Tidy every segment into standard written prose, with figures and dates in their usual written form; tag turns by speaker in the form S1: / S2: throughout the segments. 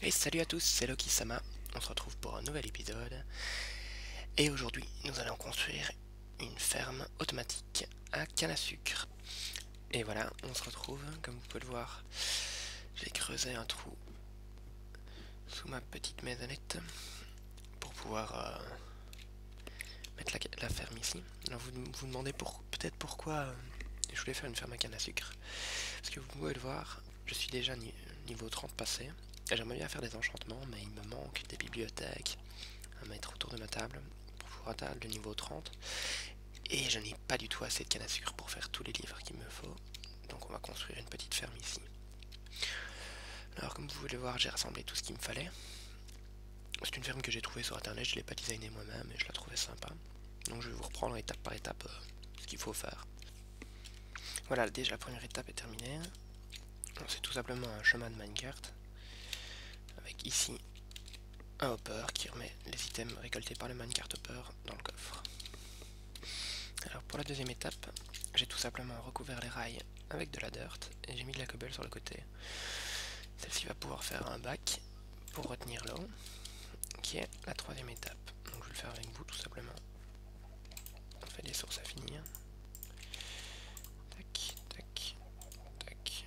S1: Et salut à tous, c'est Loki-sama, on se retrouve pour un nouvel épisode. Et aujourd'hui, nous allons construire une ferme automatique à canne à sucre. Et voilà, on se retrouve, comme vous pouvez le voir, j'ai creusé un trou sous ma petite maisonnette pour pouvoir mettre la ferme ici. Alors vous demandez peut-être pourquoi je voulais faire une ferme à canne à sucre. Parce que vous pouvez le voir, je suis déjà niveau 30 passé. J'aimerais bien faire des enchantements, mais il me manque des bibliothèques à mettre autour de ma table pour pouvoir atteindre le niveau 30. Et je n'ai pas du tout assez de canne à sucre pour faire tous les livres qu'il me faut. Donc on va construire une petite ferme ici. Alors comme vous pouvez le voir, j'ai rassemblé tout ce qu'il me fallait. C'est une ferme que j'ai trouvée sur internet, je ne l'ai pas designée moi-même et je la trouvais sympa. Donc je vais vous reprendre étape par étape ce qu'il faut faire. Voilà, déjà la première étape est terminée. C'est tout simplement un chemin de minecart. Avec ici un hopper qui remet les items récoltés par le minecart hopper dans le coffre. Alors pour la deuxième étape, j'ai tout simplement recouvert les rails avec de la dirt et j'ai mis de la cobble sur le côté. Celle-ci va pouvoir faire un bac pour retenir l'eau, qui est la troisième étape. Donc je vais le faire avec vous tout simplement. On fait des sources à finir. Tac, tac, tac.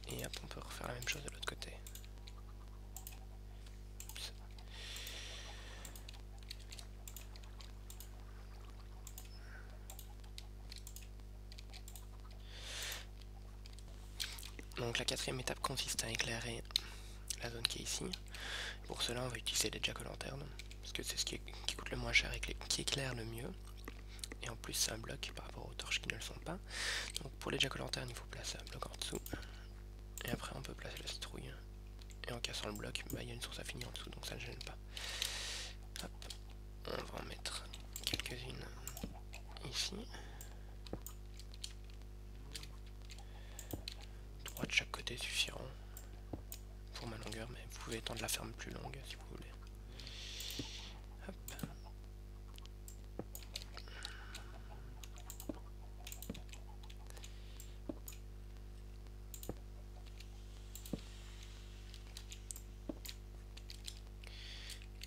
S1: Et hop, on peut refaire la même chose de l'autre côté. Donc la quatrième étape consiste à éclairer la zone qui est ici. Pour cela on va utiliser les jack-o'-lanternes, parce que c'est ce qui coûte le moins cher et qui éclaire le mieux. Et en plus c'est un bloc par rapport aux torches qui ne le sont pas. Donc pour les jack-o'-lanternes il faut placer un bloc en dessous. Et après on peut placer la citrouille. Et en cassant le bloc, il y a une source à finir en dessous, donc ça ne gêne pas. Hop. On va en mettre quelques-unes ici. 3 de chaque côté suffiront pour ma longueur, mais vous pouvez étendre la ferme plus longue si vous voulez. Hop.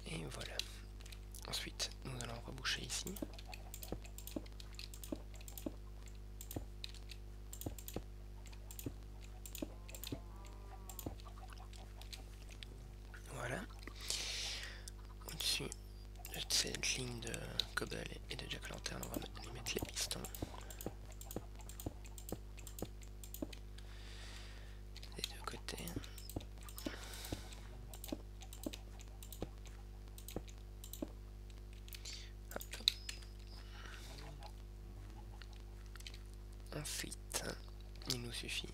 S1: Et voilà. Ensuite, nous allons reboucher ici. Voilà. Au-dessus de cette ligne de cobble et de jack-o'-lanterne, on va y mettre les pistons. Des deux côtés. Hop. Ensuite, il nous suffit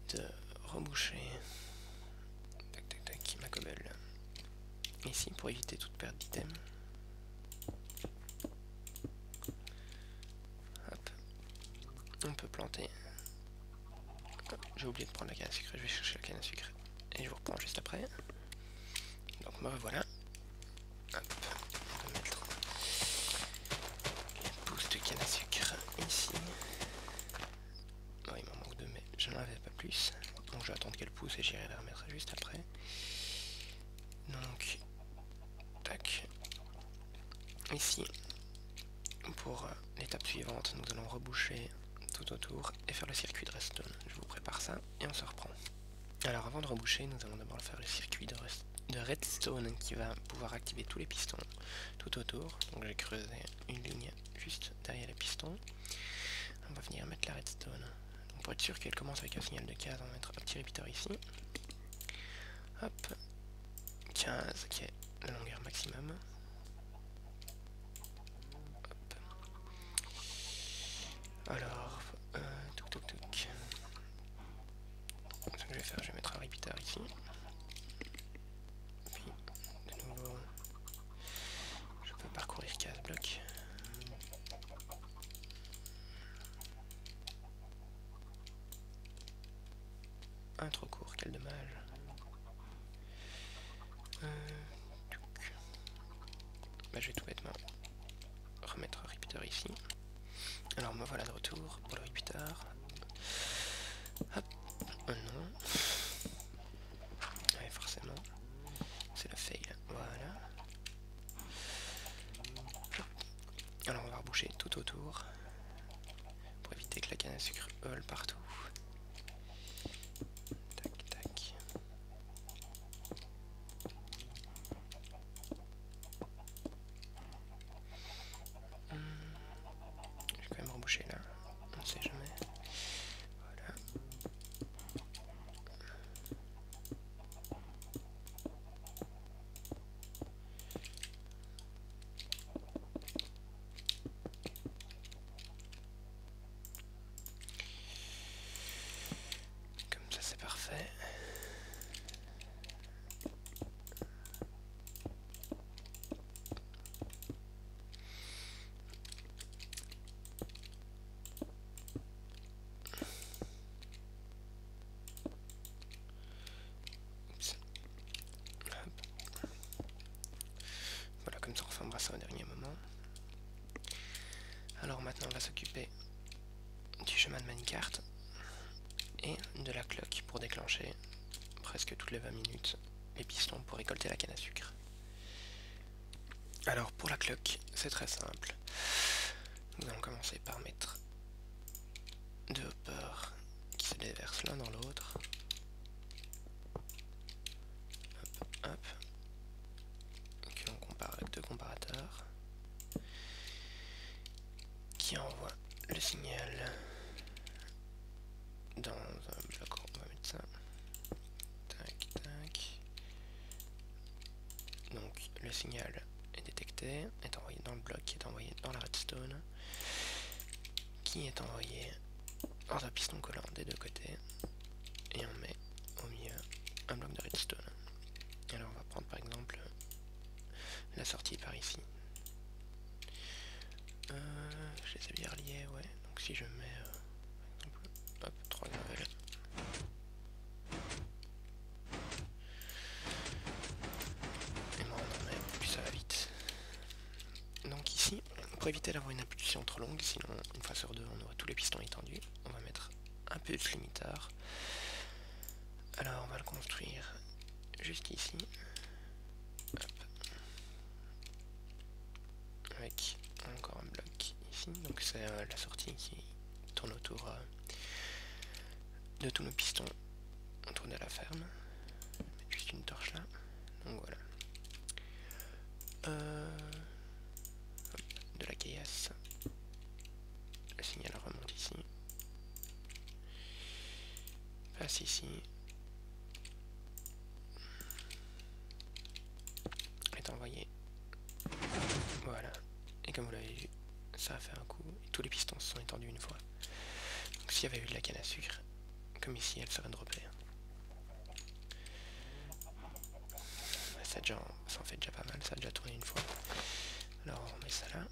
S1: de reboucher tac tac tac ma cobble ici pour éviter toute perte d'item. Hop. On peut planter. J'ai oublié de prendre la canne à sucre, je vais chercher la canne à sucre et je vous reprends juste après. Donc me revoilà. Hop. On va mettre les pousses de canne à sucre ici. Bon, il m'en manque deux mais je n'en avais pas plus. Donc je vais attendre qu'elle pousse et j'irai la remettre juste après. Donc tac. Ici pour l'étape suivante nous allons reboucher tout autour et faire le circuit de redstone. Je vous prépare ça et on se reprend. Alors avant de reboucher, nous allons d'abord faire le circuit de redstone qui va pouvoir activer tous les pistons tout autour. Donc j'ai creusé une ligne juste derrière les pistons. On va venir mettre la redstone. Donc pour être sûr qu'elle commence avec un signal de 15, on va mettre un petit repeater ici. Hop, 15 qui est la longueur maximum. Hop. Alors, touc touc touc. Ce que je vais faire, je vais mettre un repeater ici. Puis, de nouveau, je peux parcourir 15 blocs. Un trop court, quel dommage. Bah, je vais tout bêtement remettre un repeater ici. Alors me voilà de retour pour le repeater. à sucre vole partout. Tac, tac. Je vais quand même reboucher là, on ne sait jamais. Voilà. Comme ça c'est parfait. Voilà, comme ça on fermera ça au dernier moment. Alors maintenant on va s'occuper du chemin de minecart et de la cloque pour déclencher presque toutes les 20 minutes les pistons pour récolter la canne à sucre. Alors pour la cloque, c'est très simple. Nous allons commencer par mettre deux hoppers qui se déversent l'un dans l'autre. Hop, hop. Et que l'on compare avec deux comparateurs qui envoient le signal dans un bloc. On va mettre ça. Tac, tac. Donc le signal est détecté, est envoyé dans le bloc, qui est envoyé dans la redstone, qui est envoyé dans un piston collant des deux côtés, et on met au milieu un bloc de redstone. Alors on va prendre par exemple la sortie par ici. Je les ai bien reliés, ouais. Donc si je mets par exemple, hop, 3 gravels. Et moi on en met, puis ça va vite. Donc ici, pour éviter d'avoir une impulsion trop longue, sinon une fois sur deux on aura tous les pistons étendus, on va mettre un peu de limiteur. Alors on va le construire juste ici. Hop. Avec encore un bloc ici, donc c'est la sortie qui tourne autour de tous nos pistons autour de la ferme. Mettre juste une torche là, donc voilà. Hop, de la caillasse. Le signal remonte ici. Passe ici. Est envoyé. Voilà. Et comme vous l'avez vu, ça a fait un coup. Et tous les pistons se sont étendus une fois. Donc s'il y avait eu de la canne à sucre, comme ici, elle serait droppée. Ça en fait déjà pas mal, ça a déjà tourné une fois. Alors on met ça là.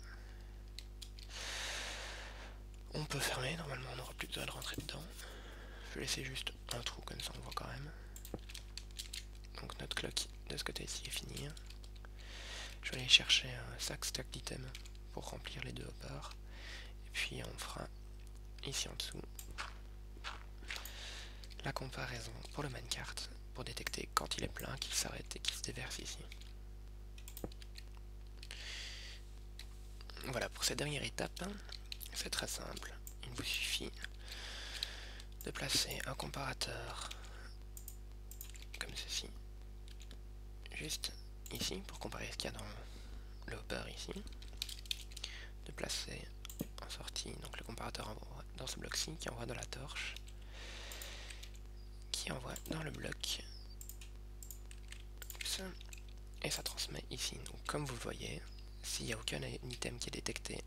S1: On peut fermer, normalement on n'aura plus besoin de rentrer dedans. Je vais laisser juste un trou, comme ça on voit quand même. Donc notre cloque de ce côté-ci est finie. Je vais aller chercher un sac stack d'items pour remplir les deux hoppers. Et puis on fera ici en dessous la comparaison pour le minecart pour détecter quand il est plein, qu'il s'arrête et qu'il se déverse ici. Voilà, pour cette dernière étape, c'est très simple. Il vous suffit de placer un comparateur comme ceci, juste ici, pour comparer ce qu'il y a dans le hopper ici. De placer en sortie, donc le comparateur dans ce bloc-ci, qui envoie dans la torche, qui envoie dans le bloc, et ça transmet ici. Donc comme vous le voyez, s'il n'y a aucun item qui est détecté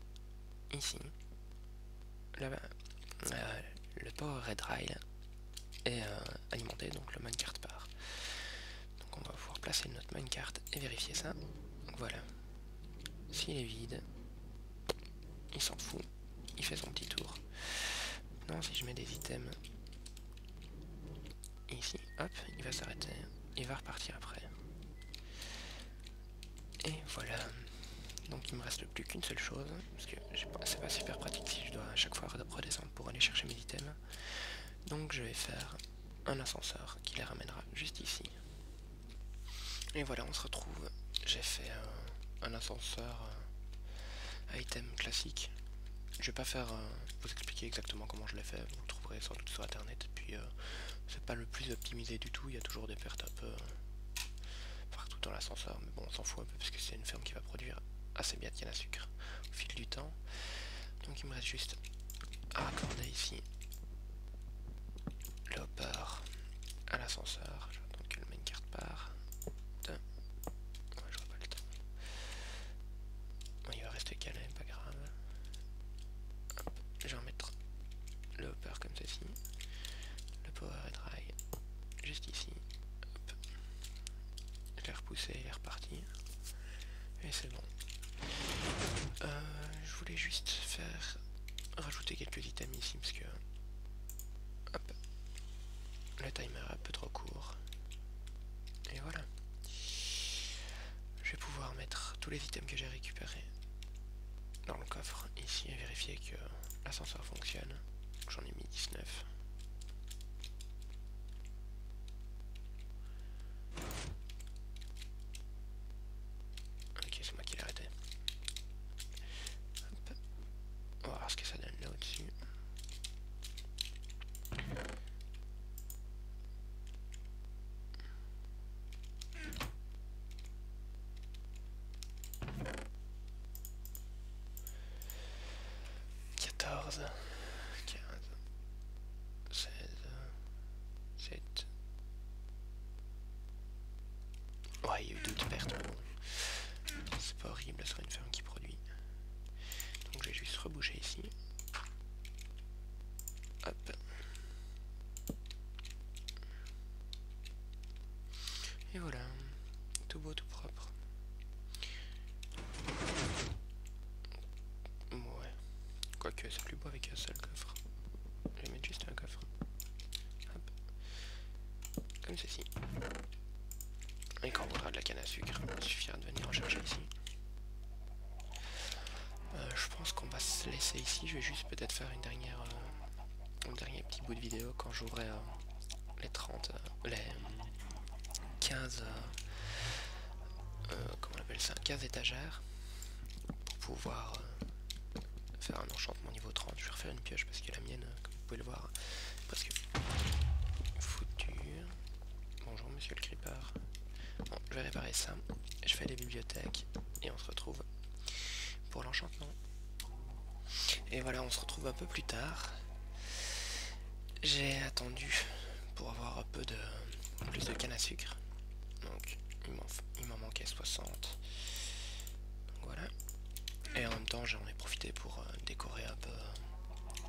S1: ici, le power red rail est alimenté, donc le minecart part. Donc on va pouvoir placer notre minecart et vérifier ça. Donc voilà, s'il est vide, il s'en fout, il fait son petit tour. Non, si je mets des items ici, hop, il va s'arrêter, il va repartir après. Et voilà. Donc il me reste plus qu'une seule chose, parce que c'est pas super pratique si je dois à chaque fois redescendre pour aller chercher mes items. Donc je vais faire un ascenseur qui les ramènera juste ici. Et voilà, on se retrouve. J'ai fait un ascenseur à item classique. je vais pas faire vous expliquer exactement comment je l'ai fait, vous le trouverez sans doute sur internet. Et puis c'est pas le plus optimisé du tout, il y a toujours des pertes un peu partout dans l'ascenseur, mais bon on s'en fout un peu parce que c'est une ferme qui va produire assez bien de canne à sucre au fil du temps. Donc il me reste juste à raccorder ici le hopper à l'ascenseur. Je vais attendre que le minecart part. Ouais, j'aurai pas le temps. Bon, il va rester calé, pas grave. Hop, je vais remettre le hopper comme ceci. Le power et dry juste ici. Hop. Je l'ai repoussé, il est reparti. Et c'est bon. Je voulais juste faire rajouter quelques items ici parce que hop, le timer est un peu trop court. Et voilà. Je vais pouvoir mettre tous les items que j'ai récupérés dans le coffre ici et vérifier que l'ascenseur fonctionne. J'en ai mis 19. Ok, c'est moi qui l'ai arrêté. Hop. On va voir ce que ça donne là au-dessus. Ouais, il y a eu d'autres pertes, mais bon, c'est pas horrible sur une ferme qui produit. Donc je vais juste reboucher ici. Hop. Et voilà, tout beau, tout propre. Ouais, quoique c'est plus beau avec un seul coffre. Je vais mettre juste un coffre. Hop. Comme ceci. Et quand on voudra de la canne à sucre, il suffira de venir en chercher ici. Je pense qu'on va se laisser ici. Je vais juste peut-être faire un dernier petit bout de vidéo quand j'aurai les 30, les 15, comment on appelle ça, 15 étagères pour pouvoir faire un enchantement niveau 30. Je vais refaire une pioche parce que la mienne, comme vous pouvez le voir, est presque foutue. Bonjour monsieur le creeper. Bon, je vais réparer ça. Je fais les bibliothèques et on se retrouve pour l'enchantement. Et voilà, on se retrouve un peu plus tard. J'ai attendu pour avoir un peu de plus de canne à sucre. Donc il m'en manquait 60. Donc voilà. Et en même temps j'en ai profité pour décorer un peu.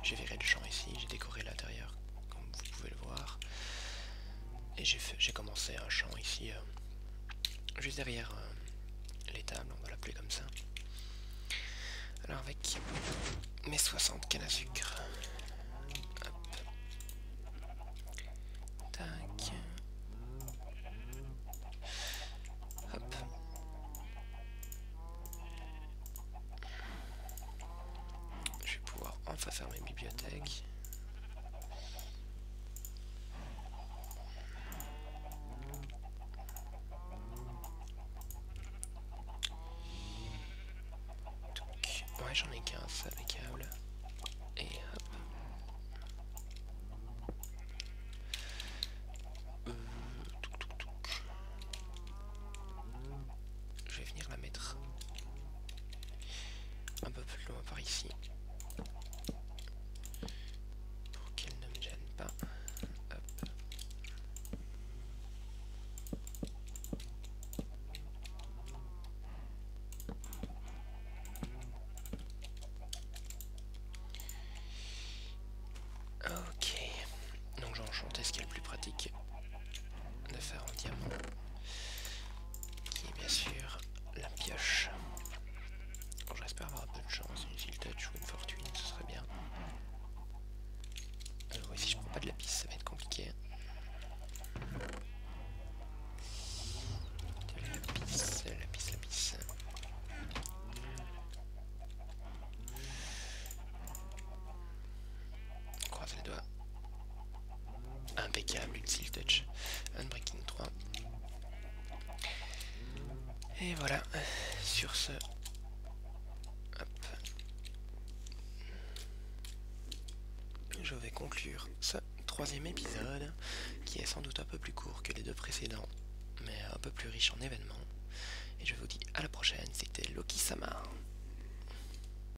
S1: J'ai viré le champ ici, j'ai décoré l'intérieur comme vous pouvez le voir. Et j'ai commencé un champ ici juste derrière les tables, on va l'appeler comme ça. Alors avec mes 60 cannes à sucre. Hop. Tac. Hop. Je vais pouvoir enfin faire mes bibliothèques. Ouais, j'en ai 15, impeccable. Et hop. Je vais venir la mettre un peu plus loin par ici. Pour qu'elle ne me gêne pas. Hop. Ok. Donc j'ai enchanté ce qui est le plus pratique de faire en diamant. Qui est bien sûr la pioche. Bon, j'espère avoir un peu de chance, une Silk Touch ou une fortune, ce serait bien. Oui, si je prends pas de lapis, ça va être compliqué. Lapis. Croise les doigts. Impeccable, une Silk Touch. Unbreaking 3. Et voilà, sur ce, hop, vais conclure ce troisième épisode, qui est sans doute un peu plus court que les deux précédents, mais un peu plus riche en événements. Et je vous dis à la prochaine, c'était Loki Sama.